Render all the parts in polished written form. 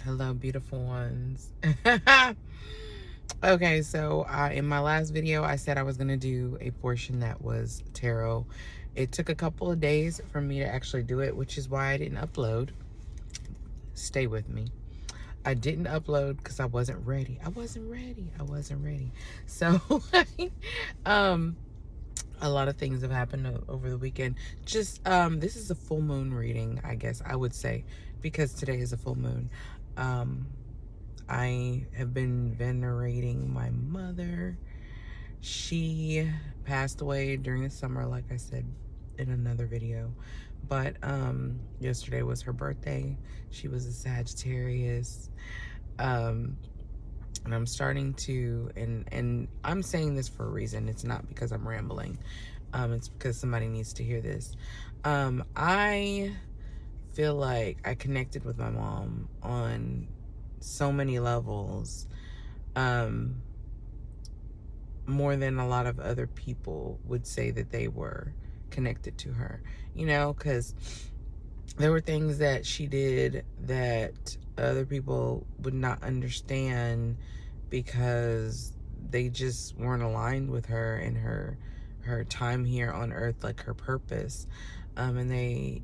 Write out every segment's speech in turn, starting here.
Hello, beautiful ones. Okay, so in my last video, I said I was going to do a portion that was tarot. It took a couple of days for me to actually do it, which is why I didn't upload. Stay with me. I didn't upload because I wasn't ready. I wasn't ready. So, um, a lot of things have happened over the weekend. Just, this is a full moon reading, I guess I would say, because today is a full moon. I have been venerating my mother. She passed away during the summer, like I said in another video. But yesterday was her birthday. She was a Sagittarius. And I'm starting to, and I'm saying this for a reason. It's not because I'm rambling. It's because somebody needs to hear this. I feel like I connected with my mom on so many levels, more than a lot of other people would say that they were connected to her, because there were things that she did that other people would not understand because they just weren't aligned with her and her time here on earth, like her purpose. And they,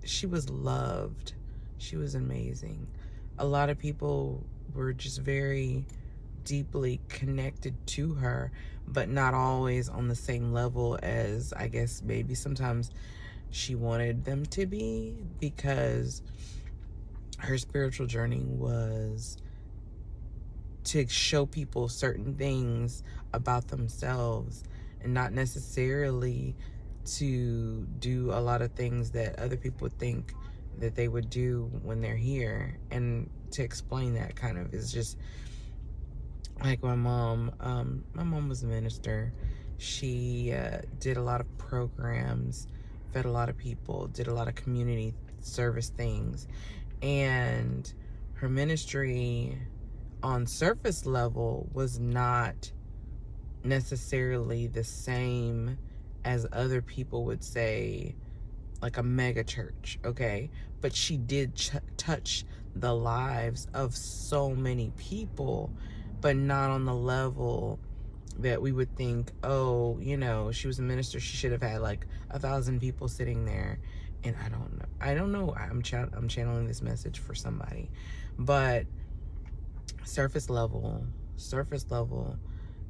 she was loved. She was amazing. A lot of people were just very deeply connected to her, but not always on the same level as I guess maybe sometimes she wanted them to be, because her spiritual journey was to show people certain things about themselves and not necessarily to do a lot of things that other people think that they would do when they're here. And to explain that kind of is just like my mom was a minister. She did a lot of programs, fed a lot of people, did a lot of community service things, and her ministry on surface level was not necessarily the same as other people would say, like a mega church, okay? But she did touch the lives of so many people, but not on the level that we would think, oh, she was a minister, she should have had like 1,000 people sitting there. And I don't know. I'm channeling this message for somebody, but surface level,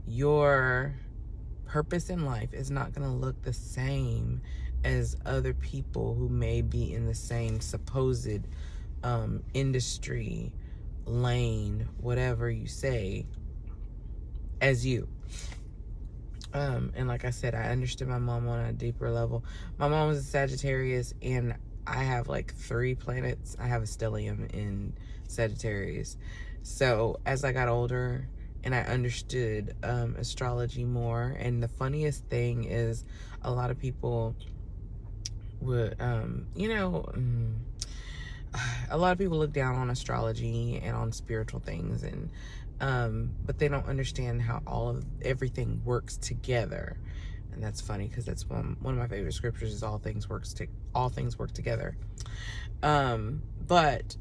your purpose in life is not going to look the same as other people who may be in the same supposed industry, lane, whatever you say, as you. And like I said, I understood my mom on a deeper level. My mom was a Sagittarius, and I have like 3 planets. I have a stellium in Sagittarius. So as I got older and I understood astrology more, and the funniest thing is a lot of people would, a lot of people look down on astrology and on spiritual things, and but they don't understand how everything works together. And that's funny because that's one of my favorite scriptures is all things work together. But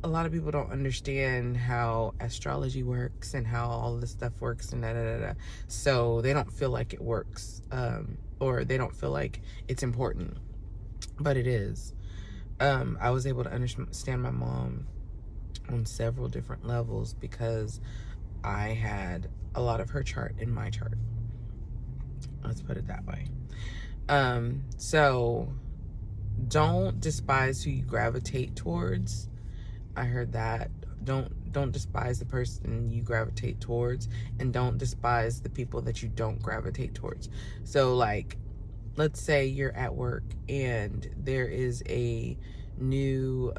a lot of people don't understand how astrology works and how all this stuff works and so they don't feel like it works, or they don't feel like it's important, but it is. I was able to understand my mom on several different levels because I had a lot of her chart in my chart. Let's put it that way. So don't despise who you gravitate towards. I heard that. Don't despise the person you gravitate towards, and don't despise the people that you don't gravitate towards. So like, let's say you're at work and there is a new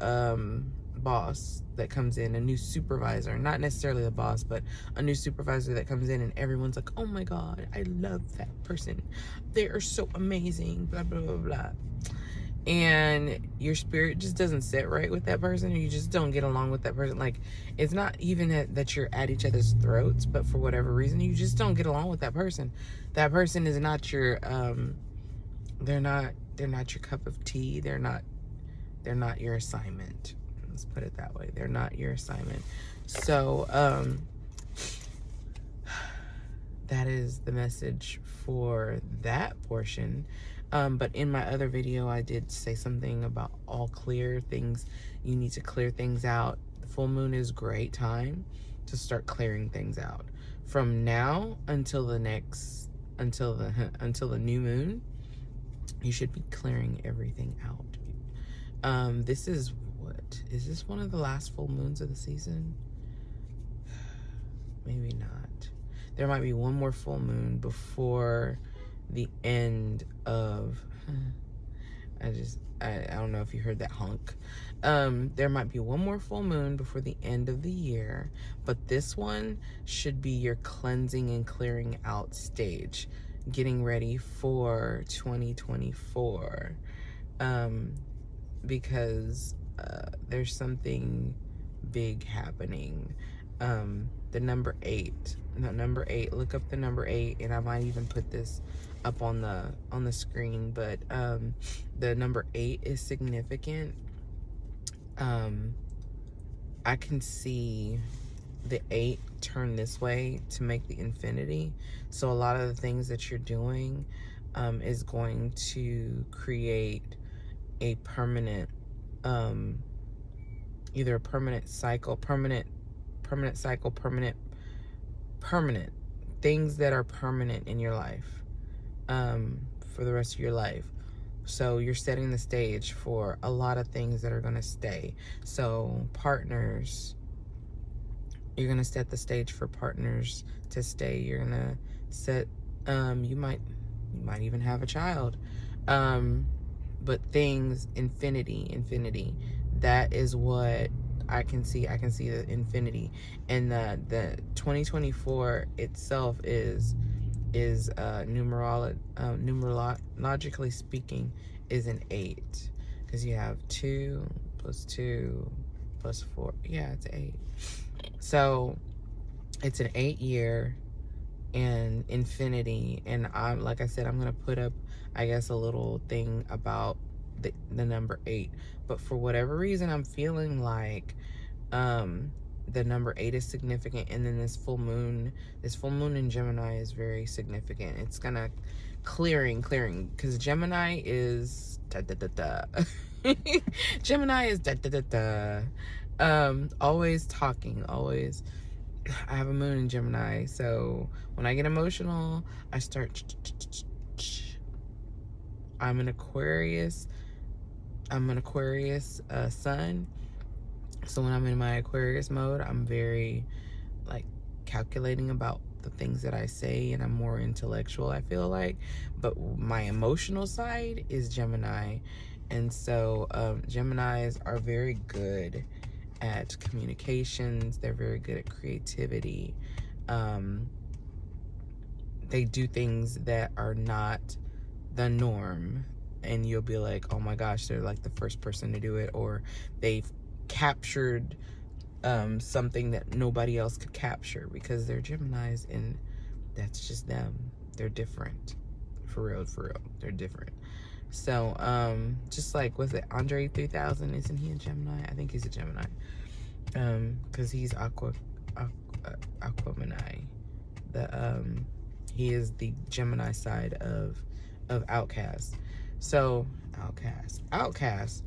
boss that comes in, a new supervisor, not necessarily the boss, but a new supervisor that comes in, and everyone's like, oh my God, I love that person. They are so amazing, blah, blah, blah, blah. And your spirit just doesn't sit right with that person, or you just don't get along with that person. Like, it's not even that you're at each other's throats, but for whatever reason, you just don't get along with that person. That person is not your, they're not your cup of tea. They're not They're not your assignment. Let's put it that way. They're not your assignment. So that is the message for that portion. But in my other video, I did say something about all clear things. You need to clear things out. The full moon is a great time to start clearing things out. From now until the new moon, you should be clearing everything out. This is this one of the last full moons of the season? Maybe not. There might be one more full moon before the end of, I don't know if you heard that honk. There might be one more full moon before the end of the year, but this one should be your cleansing and clearing out stage, getting ready for 2024, because there's something big happening. The number 8, look up the number 8, and I might even put this up on the screen, but the number 8 is significant. I can see the 8 turn this way to make the infinity. So a lot of the things that you're doing is going to create a permanent, either a permanent cycle, permanent things that are permanent in your life, for the rest of your life. So you're setting the stage for a lot of things that are going to stay. So partners, you're going to set the stage for partners to stay. You're going to set, you might even have a child. But things, infinity, that is what I can see. I can see the infinity. And the 2024 itself is numerologically speaking is an 8, because you have 2 plus 2 plus 4. Yeah, it's 8. So it's an 8-year and infinity. And I'm, like I said, I'm gonna put up, I guess, a little thing about the number 8. But for whatever reason, I'm feeling like the number 8 is significant, and then this full moon in Gemini is very significant. It's gonna clearing, because Gemini is da da da da. Gemini is da da da da. Always talking, always. I have a moon in Gemini, so when I get emotional, I start. I'm an Aquarius sun. So when I'm in my Aquarius mode, I'm very like calculating about the things that I say, and I'm more intellectual, I feel like. But my emotional side is Gemini. And so Geminis are very good at communications. They're very good at creativity. They do things that are not the norm, and you'll be like, oh my gosh, they're like the first person to do it, or they've captured something that nobody else could capture, because they're Geminis, and that's just them. They're different. For real, they're different. So just like, was it Andre 3000? Isn't he a Gemini? I think he's a Gemini, because he's Aquamanai. He is the Gemini side of Outcast. So Outcast,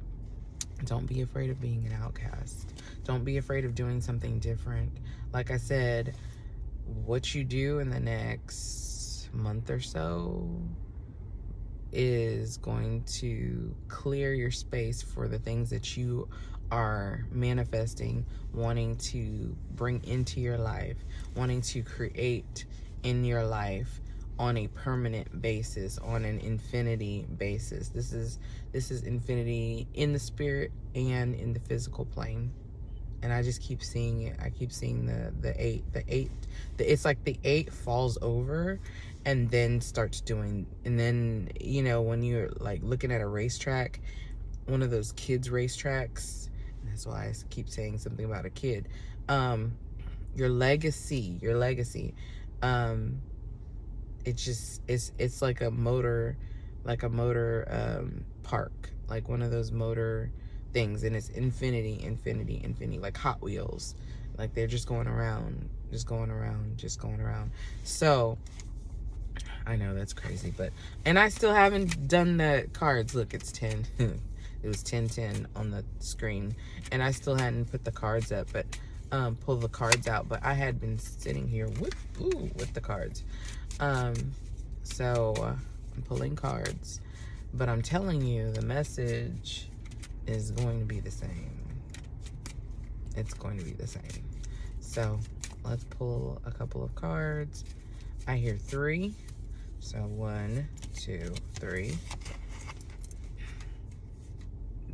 don't be afraid of being an outcast. Don't be afraid of doing something different. Like I said, what you do in the next month or so is going to clear your space for the things that you are manifesting, wanting to bring into your life, wanting to create in your life on a permanent basis, on an infinity basis. This is infinity in the spirit and in the physical plane. And I just keep seeing it. I keep seeing the 8. It's like the 8 falls over and then starts doing, and then, you know, when you're like looking at a racetrack, one of those kids racetracks, and that's why I keep saying something about a kid, your legacy, it's like a motor park, like one of those motor things, and it's infinity, infinity, infinity, like Hot Wheels. Like they're just going around, just going around, just going around. So I know that's crazy, but, and I still haven't done the cards. Look, it's 10. It was 10:10 on the screen, and I still hadn't put the cards up, but pull the cards out. But I had been sitting here with the cards. So I'm pulling cards, but I'm telling you, the message is going to be the same. It's going to be the same. So let's pull a couple of cards. I hear 3. So 1, 2, 3.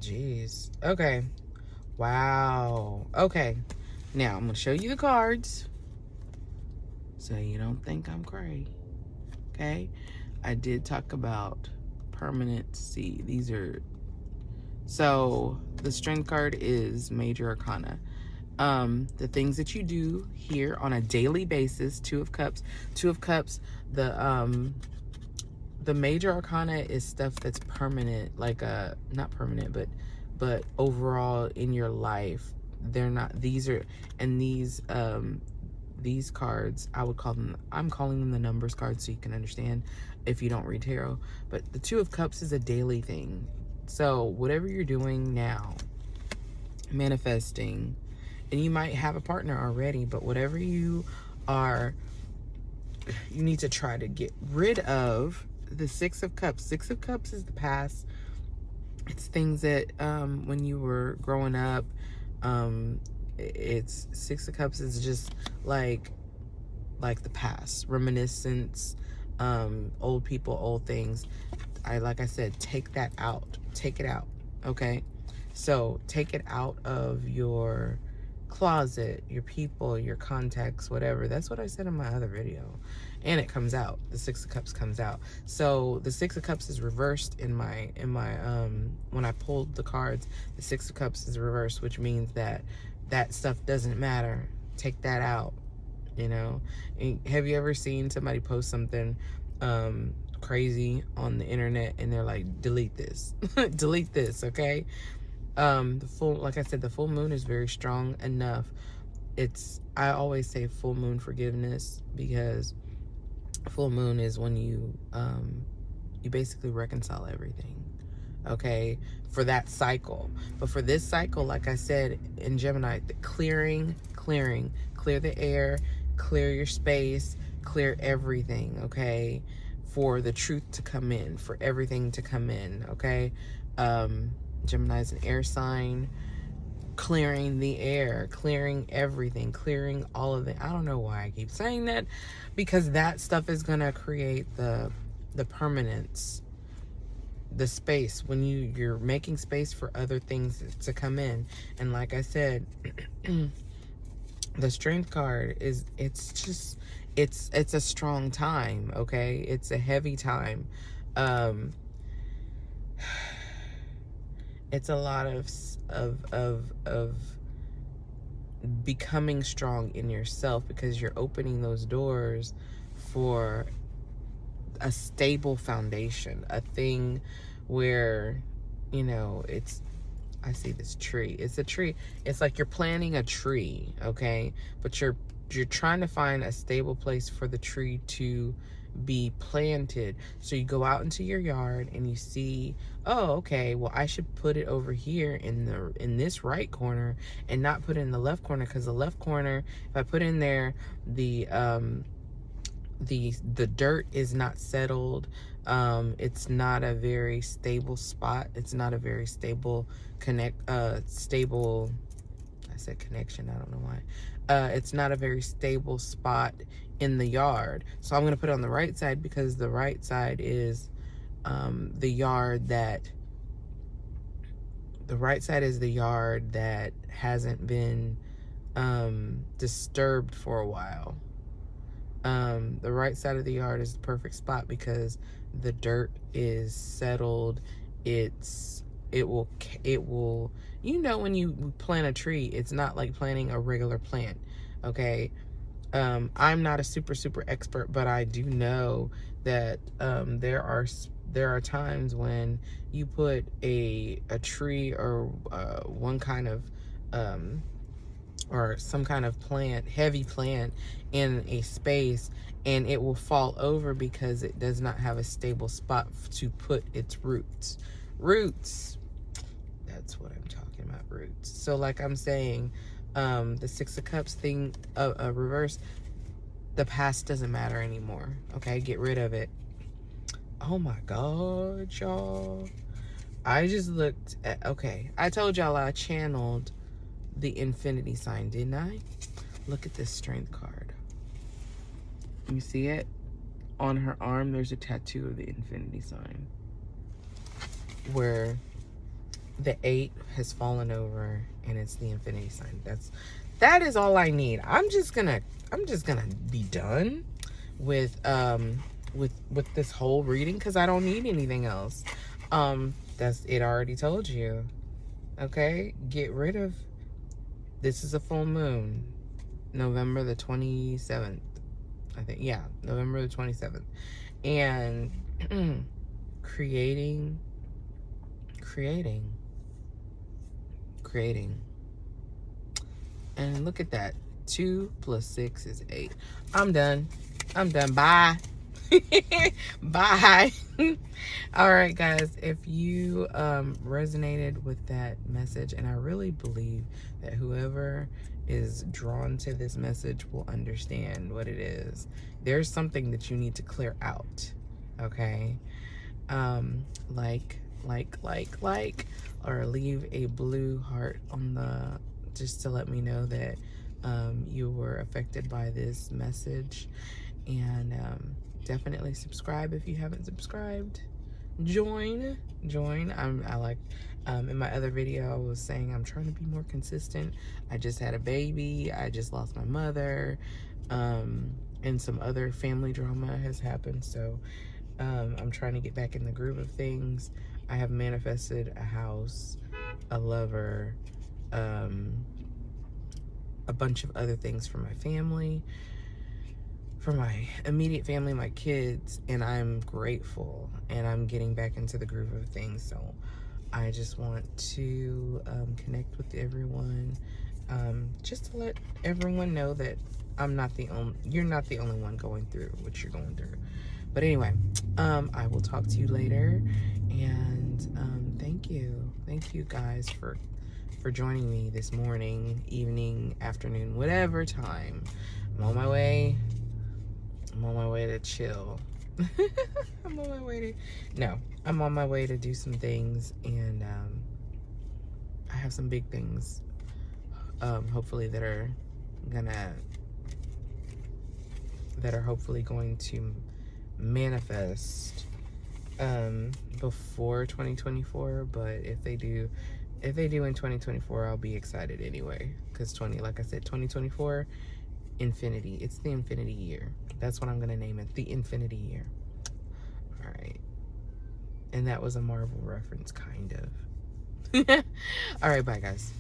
Jeez. Okay. Wow. Okay. Now I'm going to show you the cards so you don't think I'm cray. Okay? I did talk about permanency. These are... So the strength card is Major Arcana. The things that you do here on a daily basis. 2 of Cups. 2 of Cups. The Major Arcana is stuff that's permanent, like not permanent, but overall in your life. They're not, these are, and these cards, I'm calling them the numbers cards so you can understand if you don't read tarot. But the 2 of Cups is a daily thing. So whatever you're doing now, manifesting, and you might have a partner already, but whatever you are, you need to try to get rid of the 6 of Cups. 6 of Cups is the past. It's things that when you were growing up, it's 6 of Cups is just like the past, reminiscence, old people, old things. Like I said, take that out. Take it out. Okay? So take it out of your closet, your people, your contacts, whatever. That's what I said in my other video. And it comes out. The 6 of Cups comes out. So the 6 of Cups is reversed in my when I pulled the cards. The 6 of Cups is reversed, which means that stuff doesn't matter. Take that out. You know? And have you ever seen somebody post something crazy on the internet and they're like, delete this. Delete this, okay? Like I said, the full moon is very strong enough. I always say full moon forgiveness, because full moon is when you basically reconcile everything, okay, for that cycle. But for this cycle, like I said in Gemini, the clear the air, clear your space, clear everything, okay, for the truth to come in, for everything to come in, okay. Gemini is an air sign. Clearing the air, clearing everything, clearing all of it. I don't know why I keep saying that, because that stuff is going to create the permanence, the space, when you're making space for other things to come in. And like I said, the Strength card is, it's a strong time, okay? It's a heavy time. It's a lot of becoming strong in yourself, because you're opening those doors for a stable foundation, a thing where, you know, I see this tree. It's a tree. It's like you're planting a tree, okay? But you're trying to find a stable place for the tree to be planted. So you go out into your yard and you see, oh, okay, well, I should put it over here in this right corner and not put it in the left corner, because the left corner, if I put in there, the dirt is not settled. It's not a very stable spot. It's not a very stable stable, I said connection, I don't know why. It's not a very stable spot in the yard. So I'm going to put it on the right side, because the right side is the yard that hasn't been disturbed for a while. The right side of the yard is the perfect spot, because the dirt is settled. It will, you know, when you plant a tree, it's not like planting a regular plant, okay? I'm not a super expert, but I do know that there are there are times when you put a tree or one kind of or some kind of plant, heavy plant, in a space, and it will fall over because it does not have a stable spot to put its roots. Roots. That's what I'm talking about, roots. So like I'm saying, the Six of Cups thing, reverse, the past doesn't matter anymore. Okay, get rid of it. Oh my God, y'all. I just looked at, okay, I told y'all I channeled the infinity sign, didn't I? Look at this strength card. You see it? On her arm, there's a tattoo of the infinity sign, where the 8 has fallen over and it's the infinity sign. That is all I need. I'm just gonna be done with this whole reading, because I don't need anything else. That's it. Already told you. Okay, get rid of. This is a full moon, November the 27th, I think. Yeah, November the 27th, and creating. And look at that. 2 + 6 is 8. I'm done. Bye. Bye. All right, guys, if you resonated with that message, and I really believe that whoever is drawn to this message will understand what it is. There's something that you need to clear out. Okay. Like, or leave a blue heart on the, just to let me know that you were affected by this message. And definitely subscribe if you haven't subscribed. Join. I like, in my other video, I was saying I'm trying to be more consistent. I just had a baby. I just lost my mother. And some other family drama has happened. So I'm trying to get back in the groove of things. I have manifested a house, a lover, a bunch of other things for my family, for my immediate family, my kids, and I'm grateful, and I'm getting back into the groove of things. So I just want to connect with everyone, just to let everyone know that you're not the only one going through what you're going through. But anyway, I will talk to you later, and thank you guys for joining me this morning, evening, afternoon, whatever time. I'm on my way to chill. I'm on my way to do some things, and I have some big things, hopefully that are hopefully going to manifest before 2024. But if they do in 2024, I'll be excited anyway, because like I said, 2024, infinity. It's the infinity year. That's what I'm gonna name it, the infinity year. All right. And that was a Marvel reference, kind of. All right, bye guys.